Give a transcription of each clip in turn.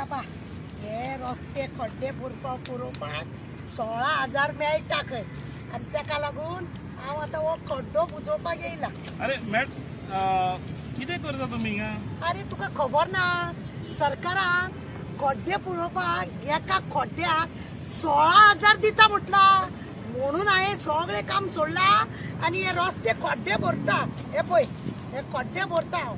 बाबा हे रस्ते खड्डे पुरोवपाक 16,000 मेळटा खंय आनी ताका लागून हांव आतां हो खड्डो बुजोवपाक येयला। अरे कितें करता तुमी हिंगा? अरे तुका खबर ना सरकारान खड्डे पुरोवपाक एका खड्ड्याक 16,000 दिता म्हटला म्हणून हांवें सगळें काम सोडला आनी हे रस्ते खड्डे भरता। हे पळय हे खड्डे भरता हांव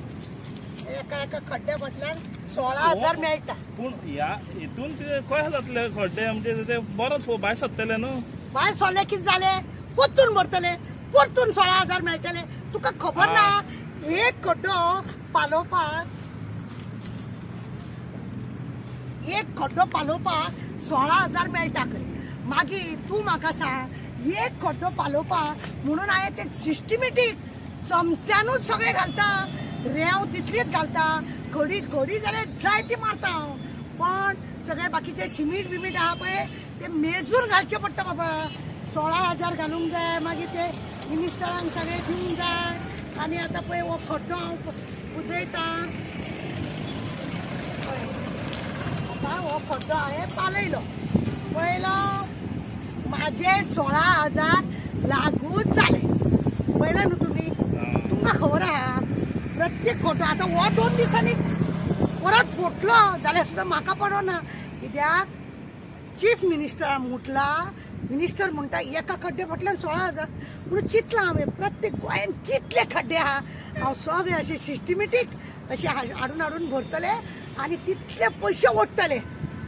एका खड्ड्या फाटल्यान 16,000 मेळटा। पूण ह्या हितून कशें जातले खड्डे म्हणजे ते बरोच भायर सरतले न्हू? भायर सरले कितें जालें परतून भरतले परतून 16,000 मेळटले। तुका खबर ना एक खड्डो पालोवपाक 16,000 मेळटा खंय। मागीर तूं म्हाका सांग एक खड्डो पालोवपाक म्हणून हांवें ते सिस्टमॅटीक चमच्यानूच सगळें घालता रेंव तितलीच घालता घडी जाल्यार जाय ती मारता हांव पण सगळे बाकीचे सिमीट बिमीट आहा पळय ते मेजून घालचे पडटा बाबा। 16,000 घालूंक जाय मागीर ते मिनिस्टरांक सगळे दिवंक जाय आनी आतां पळय हो खड्डो हांव बुजयता। हो खड्डो हांवें पालयलो पळयलो म्हाजे 16,000 लागूच जाले पळयलें न्हू तुमी। तुमकां खबर आहा प्रत्येक खड्डो आतां हो 2 दिसांनी परत फोटलो जाल्यार सुद्दां म्हाका पडना कित्याक चीफ मिनिस्टर म्हटला मिनिस्टर म्हणटा एका खड्डे फाटल्यान 16,000 म्हणून चिंतलां हांवें प्रत्येक गोंयान कितले खड्डे आहा हांव सगळे अशे सिस्टमॅटीक अशे हाडून भरतले आनी तितले पयशे ओडटले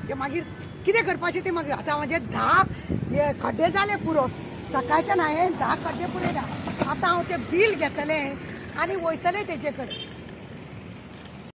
ते मागीर कितें करपाचें ते मागीर। आतां म्हाजे 10 खड्डे जाले पुरो सकाळच्यान हांवें 10 खड्डे पुरयला आतां हांव ते बील घेतलें आनी वयतलें तेजे कडेन।